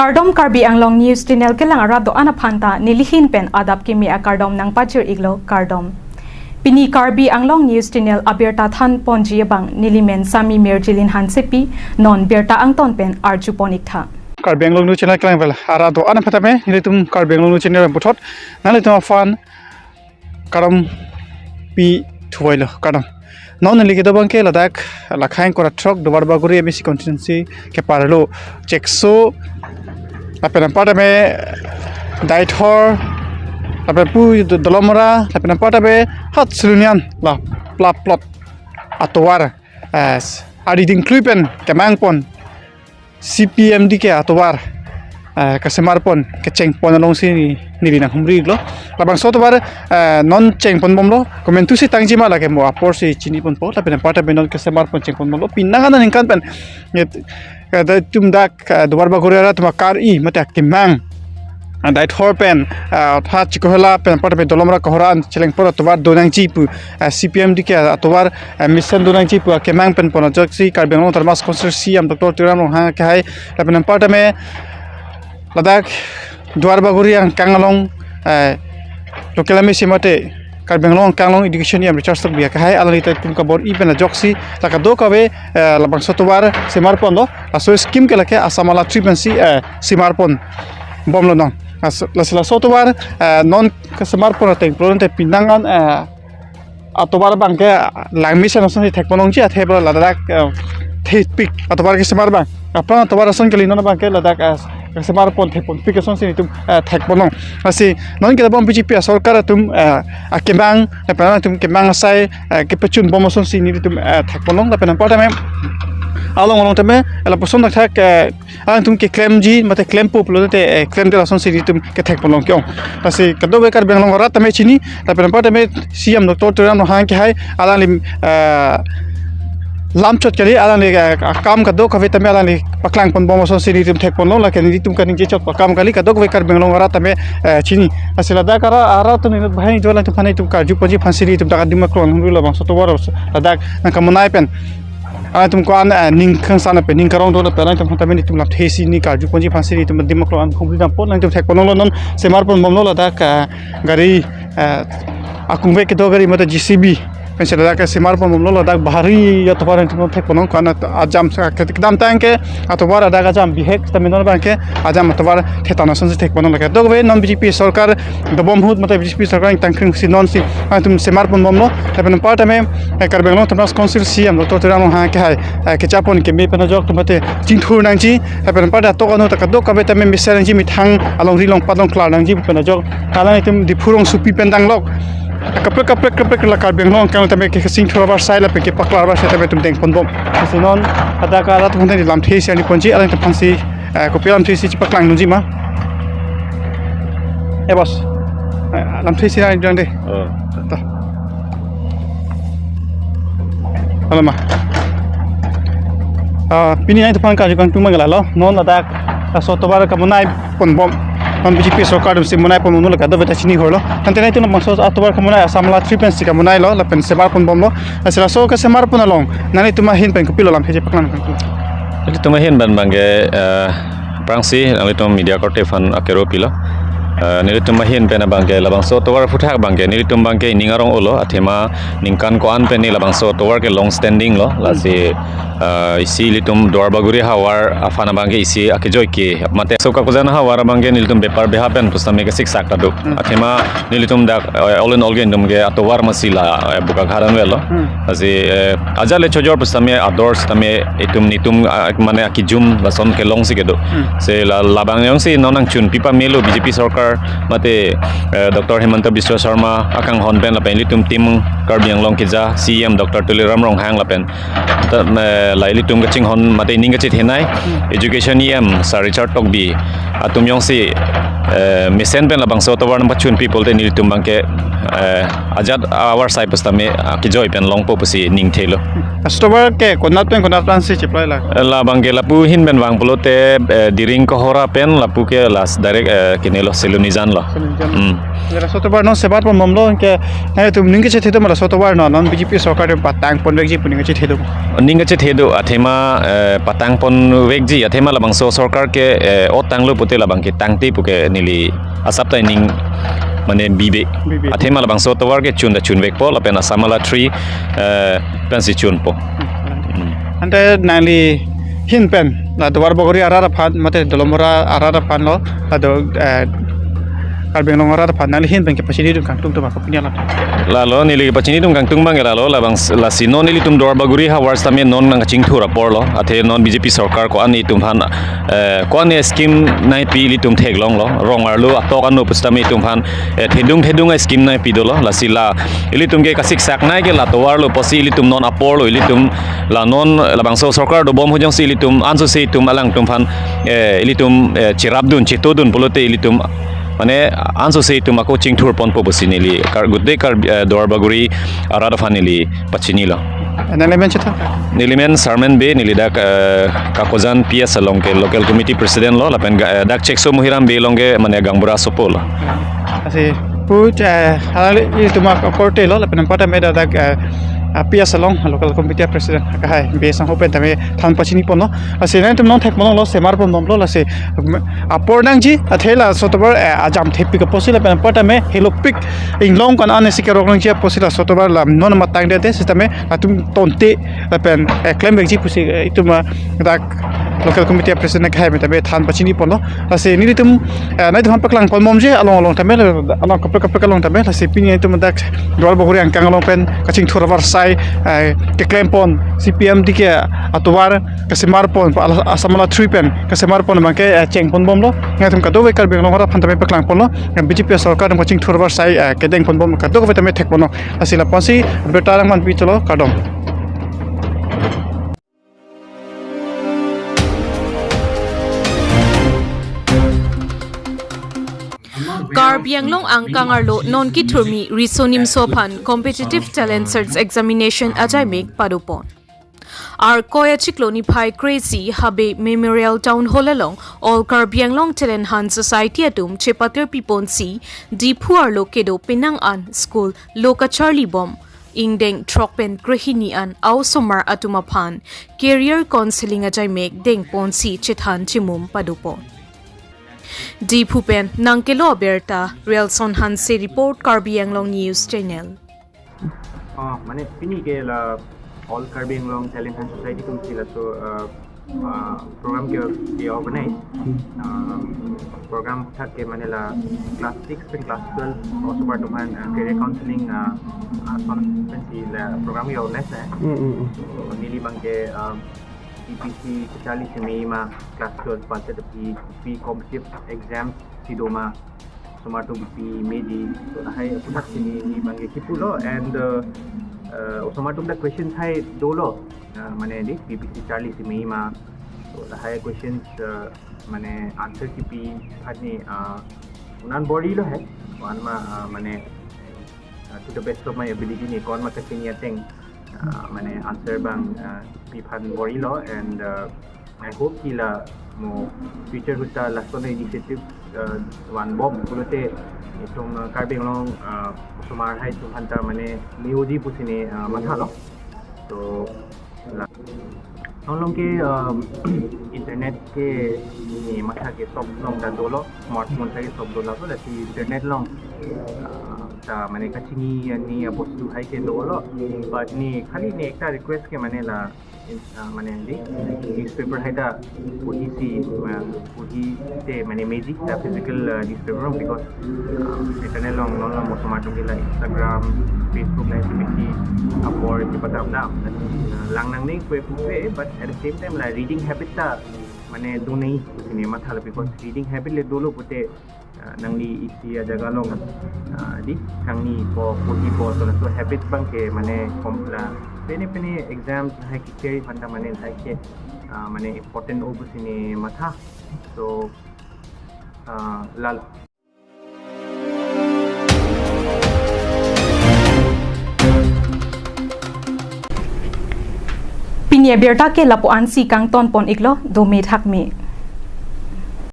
Kardom Karbi Anglong News Channel kelang arado Aphan ta nilihin pen adap kimi a Kardom nang pachir iglo Kardom. Pini Karbi Anglong News Channel abirta than ponji bang nilimen sami merjilin hansepi non birta angton pen arjuponik tha. Karbi Anglong News Channel kelang vel arado Aphan nilitum Karbi Anglong News Channel puthot nalitum Aphan karam pi thuailo kadam. Non ligado bangke ladak lakhain kora truck dobar baguri emisi constituency ke parlo chekso apen pada me daithor apen pu dolomora apen pada be hat sulunian la plot atowar as adiding kluipen kemangpon CPMD ke atowar kasemarpon ke cengpon long si ni na humri glo labang so tobar non cengpon bomlo komentu si tangji mala ke mo apor si chini pon po tapi part be non kasemarpon cengpon bomlo pinangan nan kan pen da tum dak dubar ba gorera tuma kar I mata kimang andai thor pen tha chikohla pen part be dolomra kohoran cheleng por tobar donang chipu CPMD ke tobar mission donang chipu kemang pen pon joksi karbengong termas konsorsi am dr tiram ha kai tapi part me ladak duar baguri yang kangalong lokal ami semate Karbenglong kangalong education yang recharge tak biak hai alani tak tum kabor iben joksi tak do kabe labang sotobar semarpon lo aso scheme ke lake asamala tripensi semarpon bomlo non la sotobar non ke semarpon te plonte pinangan atobar bangke langmission osan thekponong ji athebra ladak thepik atobar ke semar bang apa atobar osan ke linon bangke ladak semarpon thepon pikation sin tum thekponong asi non ke bom BJP sarkar tum akembang lepana tum kembang sai ke pechun bomoson sin tum thekponong lepana pada me along tame la person thak tum ke claim ji mate claim populo te claim de lason sin tum ke thekponong kyong asi kado bekar benglong rat tame chini lepana pada me CM dr tiram hang ke hai alali lamchot kali alani kam ka do ka vitame alani paklang pon bomoson sini tum thek pon lo la ken tum kan je chot pakam kali ka do ka kar benglong ara tame chini asila da kara ara to ni bhai jola tu phane tum karju poji phansiri tum ta dimak kron hulu la bang so to war ladak na kamunai pen tum ko an ning khang sana pe ning karong do la pelan tum tame ni tum lap thesi ni karju poji phansiri tum dimak kron khumri dam pon lang tum thek pon lo non semar pon bom lo la da gari akungbe ke do gari mata GCB pensada ke semar pon momlo ladak bahari ya tobar tum thek ponong kana ajam kedam tangke atobar adaga jam bihek taminon banke ajam tobar thetana sonse thek ponong laka dogbe non BJP sarkar do bomhut mata BJP sarkar tangkhring si non si tum semar pon momlo tapen partame karbenglo tmas council CM dr tiram ha ke hai ke chapon ke me pena jok tumate jingthur nangji tapen pada tokano taka do kabe tame misel nangji mithang along rilong padong klar nangji pena jok kala tum dipurong supi pendang lok kapek la Karbenglong kan tame ke sing throbar sai la pe ke paklar ba se tame tum teng pondom sinon ada ka rat hunde lam thesi ani ponji ala te phansi ko pelam thesi chi paklang nunji ma e bos lam thesi ani jang de ta ala ma pini ai te phan ka ju kan tum ngala lo non ada so tobar ka munai pondom non BJP sarkar sim munai pon munul ka do beta chini horlo tante nai tun maso atobar ka munai asamla tripensi ka munai lo la pen semar pon bomlo asila so ka semar pon along nani tuma hin pen kupilo lam heje paklan kan jadi tuma hin ban bangge prangsi ali tom media korte fan akero pilo nili tuma hin pen bangge labang so towar futhak bangge nili tum bangge ningarong olo athema ningkan ko an pen ni labang so towar ke long standing lo lasi isi litum dor baguri hawar afana bangge isi akejoi ke mate so ka kujana hawar bangge nilitum bepar beha pen pusame ke sik sak tadu athema nilitum da all in all gen dum ge atowar masila buka gharan welo asi ajale chojor pusame adors tame itum nitum mane akijum bason ke long sikedo se labang yong si nonang chun pipa melo BJP sarkar mate Dr. Hemanta Biswa Sharma akang honpen la pen litum tim Karbi Anglong kiza CM Dr. Tuliram Rong hang la pen laili tum gaching hon mate ning gachit henai education em Sir Richard Tokbi Atum yong si misen pen labang so tawar nam pachun people te nil tum bangke ajat our side pas tame ki joy pen long po pusi ning thelo Stobar ke konat plan si chiplai la. la bangke lapu hin ben wang polote diring ko hora pen lapu ke las direct kinelo selunizan lo Jara sotobar non sebat pon momlo ke na tum ninge che thedo mala sotobar non BJP sarkar patang pon wekji puninge che thedo. Ninga che thedo athema patang pon wekji athema labang so sarkar ke o tanglo pute labang ke tangti puke nili asaptai ning mane bibe athema labang so tawar ke chun wek po la pena samala 3 pensi chun po Ante nali hin pen la dwar bogori arara phan mate dolomora arara phan lo ado Karbi Anglong arara phan nali hin pen ke pasini dum kang tum to ko pinya la lo nili pachini tum kang tung bang la lo labang la sino nili tum dwar baguri ha wars tame non nang ching thura por lo athe non BJP sarkar ko ani tum phan ko ani scheme nai pi li tum thek long lo rongar lo atok anu pustami tum phan thedung scheme nai pi do lo la sila ili tum ke kasik sak nai ke la towar lo posi ili tum non apor lo ili tum la non labang so sarkar do bom hojang si ili tum anso se tum alang tum phan ili tum chirabdun chitodun polote ili tum mane anso se tum ako ching thur pon po bosinili kar gudde kar dor baguri arada fanili pachini lo Nalimen chita. Nilimen Sarmen Be nilidak kakozan PS along ke local committee president lo lapen dak chekso muhiram be longe mane gangbura sopol Asi put hal itu mak korte lo lapen pada meda dak PS along local committee president kahai be sang hopen tame than pachini pon lo asi nan tum non thek mon lo semar pon lo la se apor nang ji athela sotobar ajam thepi ka posila pen pada me helopik inglong kan ane sikero rong ji posila sotobar la non matang de systeme atum tonte lapen claim ji pusi itu ma dak local committee president kahai me tame than pachini pon lo asi ni tum nai thon paklang pon mom je along tame along kapek along tame la se pini itu dak dwal bohuri ang kang along pen kaching thuravar sai ke claim pon CPM dike atowar kasemar pon asamala 3 pen kasemar pon mangke cheng pon bom lo ngatum ka do Karbi Anglong hora phantame paklang pon lo BJP sarkar ng coaching thuravar sai kedeng pon bom ka do ko tame thek pon lo asila ponsi betarang man pi cholo kadom Karbi Anglong ang kangarlo non kiturmi risonim sopan competitive talent search examination Ajaimek padupon. Our Koya Chikloni Pai Crazy Habe Memorial Town Hall along all Karbi Anglong Talent Hunt Society Atum Chepatir Piponsi Dipuar Lokedo Penang An School Kacharli Bom Ingdeng Trokpen Grahini An Osamar Atum Aphan Career Counseling Ajaimek Deng Ponsi Chithan Chimum Padupon. Dipupen Nangkelo Berta Relson Hanse report Karbi Anglong News Channel. Mane pini ke la all Karbi Anglong Talent and Society tum sila so program ke organize program thak ke mane la class 6 and class 12 also part of career counseling pensi la program ke organize nili bang ke EPC Kacharli Semema class 12 pantai tapi competitive exam sidoma somato BP meji so hai punak sini ni bangge kipulo and Osamar tum da questions hai dolo mane di EPC Kacharli Semema so hai questions mane answer kipi ani unan body lo hai wan ma mane to the best of my ability ni kon ma kasini ateng mane answer bang piphan bori lo and I hope kila mo future huta lasto na initiative one bomb kulote itong Karbi Anglong Osamar hai tum hanta mane mioji pusine matha lo so nolong ke internet ke ni matha ke sob long da dolo smartphone ke sob dolo lo la internet long ta mane kachingi ni postu hai ke dolo but ni khali ni ekta request ke mane la mane di newspaper hai da puhi te mane meji da physical newspaper because internet long non mo tomato ke la Instagram Facebook la sibiti apor di patam da lang nang ni kwe but at the same time la reading habit ta mane do nahi sini matha because reading habit le dolo pute nangli isi jaga long di kangni po puhi po so habit bang ke mane kompla pene exam hai ki theory phanda mane hai ke mane important over sini matha so lal Pinya berta ke lapuan si kang ton pon iklo do me thak me